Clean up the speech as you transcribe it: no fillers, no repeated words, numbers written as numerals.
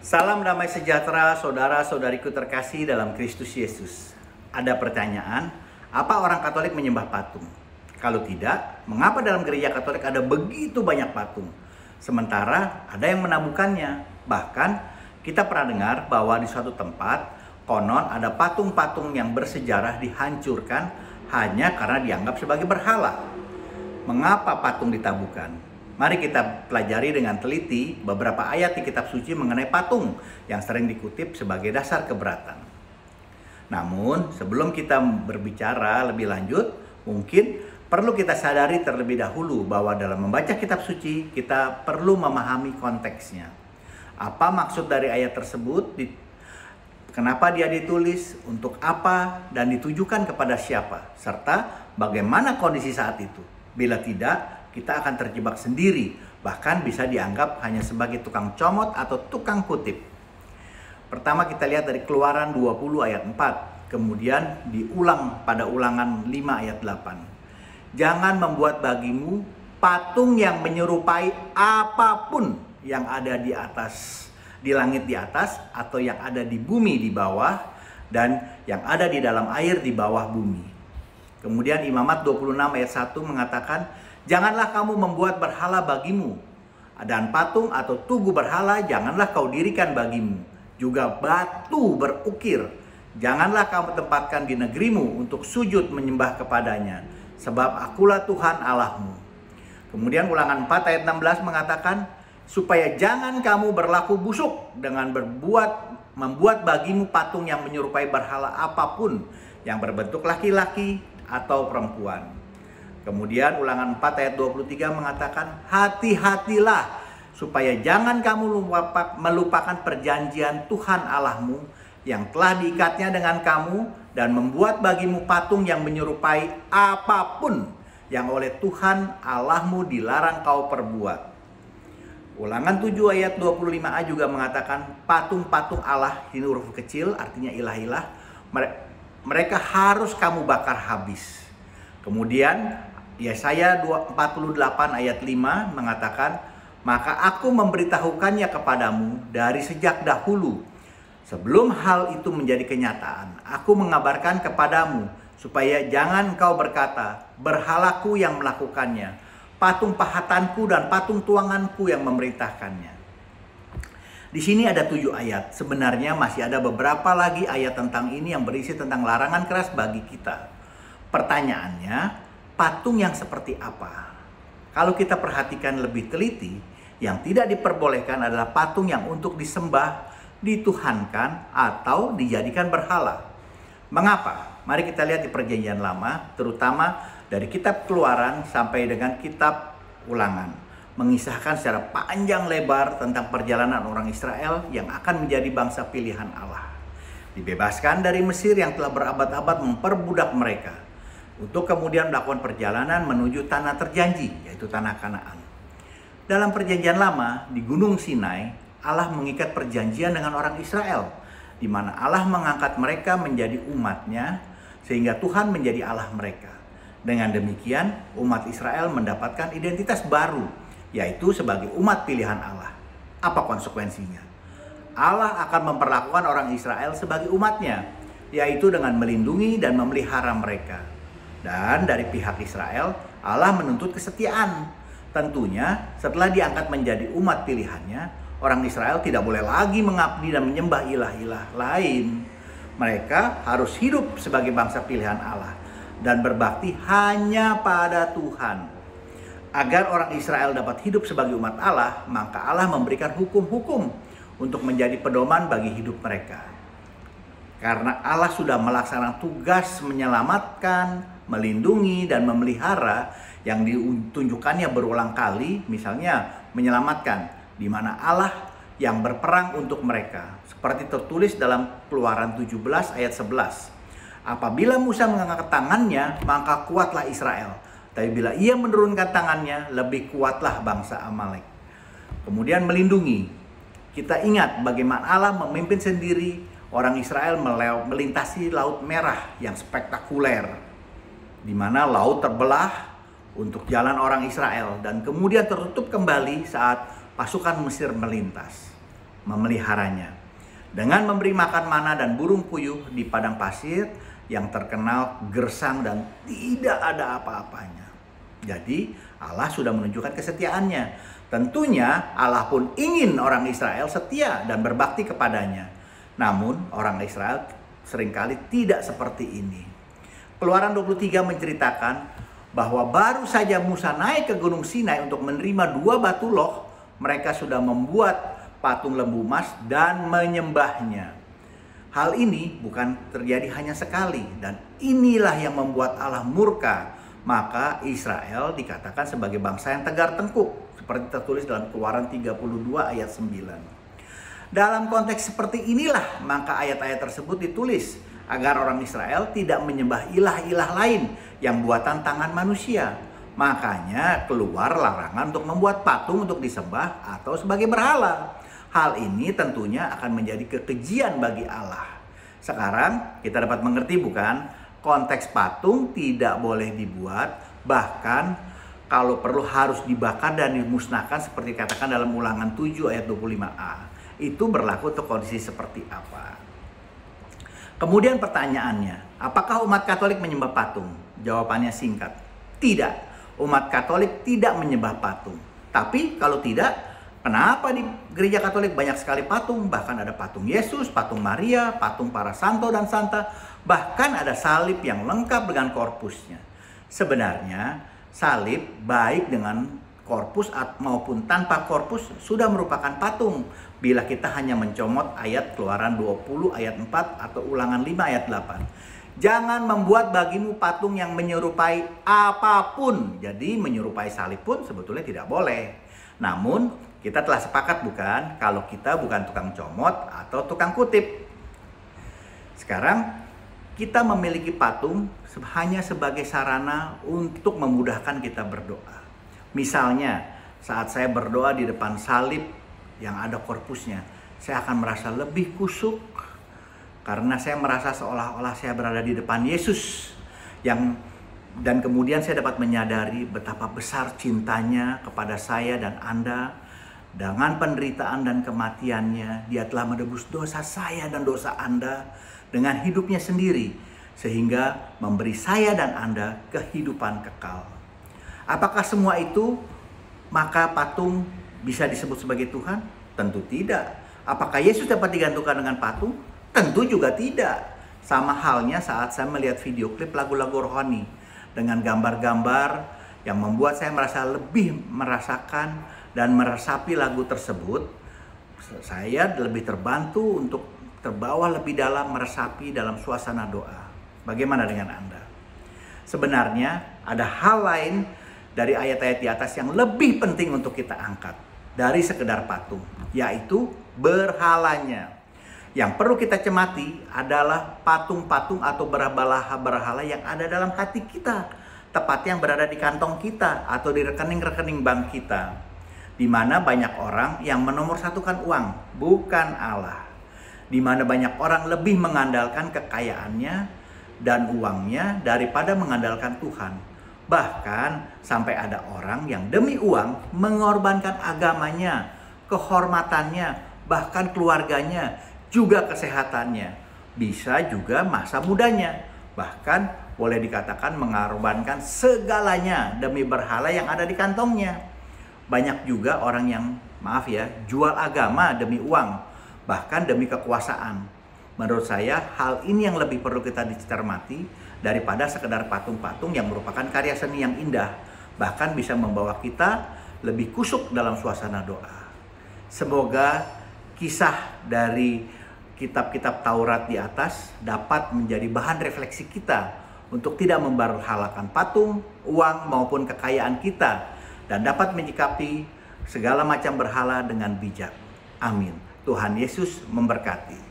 Salam damai sejahtera saudara-saudariku terkasih dalam Kristus Yesus. Ada pertanyaan, apa orang Katolik menyembah patung? Kalau tidak, mengapa dalam gereja Katolik ada begitu banyak patung? Sementara ada yang menabuhkannya. Bahkan kita pernah dengar bahwa di suatu tempat konon ada patung-patung yang bersejarah dihancurkan hanya karena dianggap sebagai berhala. Mengapa patung ditabuhkan? Mari kita pelajari dengan teliti beberapa ayat di kitab suci mengenai patung yang sering dikutip sebagai dasar keberatan. Namun, sebelum kita berbicara lebih lanjut, mungkin perlu kita sadari terlebih dahulu bahwa dalam membaca kitab suci, kita perlu memahami konteksnya. Apa maksud dari ayat tersebut? Kenapa dia ditulis? Untuk apa? Dan ditujukan kepada siapa? Serta bagaimana kondisi saat itu? Bila tidak, kita akan terjebak sendiri, bahkan bisa dianggap hanya sebagai tukang comot atau tukang kutip. Pertama kita lihat dari Keluaran 20 ayat 4, kemudian diulang pada Ulangan 5 ayat 8. Jangan membuat bagimu patung yang menyerupai apapun yang ada di atas, di langit di atas, atau yang ada di bumi di bawah, dan yang ada di dalam air di bawah bumi. Kemudian Imamat 26 ayat 1 mengatakan, janganlah kamu membuat berhala bagimu, dan patung atau tugu berhala janganlah kau dirikan bagimu. Juga batu berukir janganlah kamu tempatkan di negerimu untuk sujud menyembah kepadanya, sebab akulah Tuhan Allahmu. Kemudian Ulangan 4 ayat 16 mengatakan, supaya jangan kamu berlaku busuk dengan membuat bagimu patung yang menyerupai berhala apapun yang berbentuk laki-laki atau perempuan. Kemudian Ulangan 4 ayat 23 mengatakan, hati-hatilah supaya jangan kamu melupakan perjanjian Tuhan Allahmu yang telah diikatnya dengan kamu, dan membuat bagimu patung yang menyerupai apapun yang oleh Tuhan Allahmu dilarang kau perbuat. Ulangan 7 ayat 25a juga mengatakan, patung-patung Allah, ini huruf kecil artinya ilah-ilah, mereka harus kamu bakar habis. Kemudian Yesaya 48 ayat 5 mengatakan, maka aku memberitahukannya kepadamu dari sejak dahulu. Sebelum hal itu menjadi kenyataan, aku mengabarkan kepadamu supaya jangan kau berkata, berhalaku yang melakukannya, patung pahatanku dan patung tuanganku yang memerintahkannya. Di sini ada 7 ayat. Sebenarnya masih ada beberapa lagi ayat tentang ini yang berisi tentang larangan keras bagi kita. Pertanyaannya, patung yang seperti apa? Kalau kita perhatikan lebih teliti, yang tidak diperbolehkan adalah patung yang untuk disembah, dituhankan, atau dijadikan berhala. Mengapa? Mari kita lihat di Perjanjian Lama, terutama dari kitab Keluaran sampai dengan kitab Ulangan. Mengisahkan secara panjang lebar tentang perjalanan orang Israel yang akan menjadi bangsa pilihan Allah. Dibebaskan dari Mesir yang telah berabad-abad memperbudak mereka, untuk kemudian melakukan perjalanan menuju tanah terjanji, yaitu tanah Kanaan. Dalam Perjanjian Lama, di Gunung Sinai, Allah mengikat perjanjian dengan orang Israel, di mana Allah mengangkat mereka menjadi umat-Nya, sehingga Tuhan menjadi Allah mereka. Dengan demikian, umat Israel mendapatkan identitas baru, yaitu sebagai umat pilihan Allah. Apa konsekuensinya? Allah akan memperlakukan orang Israel sebagai umat-Nya, yaitu dengan melindungi dan memelihara mereka. Dan dari pihak Israel, Allah menuntut kesetiaan. Tentunya setelah diangkat menjadi umat pilihannya, orang Israel tidak boleh lagi mengabdi dan menyembah ilah-ilah lain. Mereka harus hidup sebagai bangsa pilihan Allah dan berbakti hanya pada Tuhan. Agar orang Israel dapat hidup sebagai umat Allah, maka Allah memberikan hukum-hukum untuk menjadi pedoman bagi hidup mereka. Karena Allah sudah melaksanakan tugas menyelamatkan, melindungi, dan memelihara yang ditunjukkannya berulang kali, misalnya menyelamatkan, di mana Allah yang berperang untuk mereka. Seperti tertulis dalam Keluaran 17 ayat 11. Apabila Musa mengangkat tangannya, maka kuatlah Israel. Tapi bila ia menurunkan tangannya, lebih kuatlah bangsa Amalek. Kemudian melindungi. Kita ingat bagaimana Allah memimpin sendiri orang Israel melintasi Laut Merah yang spektakuler, di mana laut terbelah untuk jalan orang Israel dan kemudian tertutup kembali saat pasukan Mesir melintas. memeliharanya. Dengan memberi makan mana dan burung puyuh di padang pasir yang terkenal gersang dan tidak ada apa-apanya. Jadi Allah sudah menunjukkan kesetiaannya. Tentunya Allah pun ingin orang Israel setia dan berbakti kepadanya. Namun orang Israel seringkali tidak seperti ini. Keluaran 23 menceritakan bahwa baru saja Musa naik ke Gunung Sinai untuk menerima 2 batu loh, mereka sudah membuat patung lembu emas dan menyembahnya. Hal ini bukan terjadi hanya sekali, dan inilah yang membuat Allah murka. Maka Israel dikatakan sebagai bangsa yang tegar tengkuk, seperti tertulis dalam Keluaran 32 ayat 9. Dalam konteks seperti inilah maka ayat-ayat tersebut ditulis agar orang Israel tidak menyembah ilah-ilah lain yang buatan tangan manusia. Makanya keluar larangan untuk membuat patung untuk disembah atau sebagai berhala. Hal ini tentunya akan menjadi kekejian bagi Allah. Sekarang kita dapat mengerti bukan? Konteks patung tidak boleh dibuat, bahkan kalau perlu harus dibakar dan dimusnahkan seperti katakan dalam Ulangan 7 ayat 25a. Itu berlaku untuk kondisi seperti apa? Kemudian pertanyaannya, apakah umat Katolik menyembah patung? Jawabannya singkat, tidak. Umat Katolik tidak menyembah patung. Tapi kalau tidak, kenapa di gereja Katolik banyak sekali patung? Bahkan ada patung Yesus, patung Maria, patung para santo dan santa. Bahkan ada salib yang lengkap dengan korpusnya. Sebenarnya salib baik dengan korpus maupun tanpa korpus sudah merupakan patung. Bila kita hanya mencomot ayat Keluaran 20 ayat 4 atau Ulangan 5 ayat 8. Jangan membuat bagimu patung yang menyerupai apapun. Jadi menyerupai salib pun sebetulnya tidak boleh. Namun kita telah sepakat bukan kalau kita bukan tukang comot atau tukang kutip. Sekarang kita memiliki patung hanya sebagai sarana untuk memudahkan kita berdoa. Misalnya saat saya berdoa di depan salib yang ada korpusnya, saya akan merasa lebih kusuk karena saya merasa seolah-olah saya berada di depan Yesus dan kemudian saya dapat menyadari betapa besar cintanya kepada saya dan Anda. Dengan penderitaan dan kematiannya, Dia telah menebus dosa saya dan dosa Anda dengan hidupnya sendiri, sehingga memberi saya dan Anda kehidupan kekal. Apakah semua itu maka patung bisa disebut sebagai Tuhan? Tentu tidak. Apakah Yesus dapat digantungkan dengan patung? Tentu juga tidak. Sama halnya saat saya melihat video klip lagu-lagu rohani dengan gambar-gambar yang membuat saya merasa lebih merasakan dan meresapi lagu tersebut, saya lebih terbantu untuk terbawa lebih dalam meresapi dalam suasana doa. Bagaimana dengan Anda? Sebenarnya ada hal lain dari ayat-ayat di atas yang lebih penting untuk kita angkat dari sekedar patung, yaitu berhalanya. Yang perlu kita cermati adalah patung-patung atau berhala-berhala yang ada dalam hati kita, tepatnya yang berada di kantong kita atau di rekening-rekening bank kita. Di mana banyak orang yang menomorsatukan uang, bukan Allah. Di mana banyak orang lebih mengandalkan kekayaannya dan uangnya daripada mengandalkan Tuhan. Bahkan sampai ada orang yang demi uang mengorbankan agamanya, kehormatannya, bahkan keluarganya, juga kesehatannya. Bisa juga masa mudanya. Bahkan boleh dikatakan mengorbankan segalanya demi berhala yang ada di kantongnya. Banyak juga orang yang, jual agama demi uang, bahkan demi kekuasaan. Menurut saya, hal ini yang lebih perlu kita dicermati daripada sekedar patung-patung yang merupakan karya seni yang indah, bahkan bisa membawa kita lebih kusuk dalam suasana doa. Semoga kisah dari kitab-kitab Taurat di atas dapat menjadi bahan refleksi kita untuk tidak memberhalakan patung, uang, maupun kekayaan kita, dan dapat menyikapi segala macam berhala dengan bijak. Amin. Tuhan Yesus memberkati.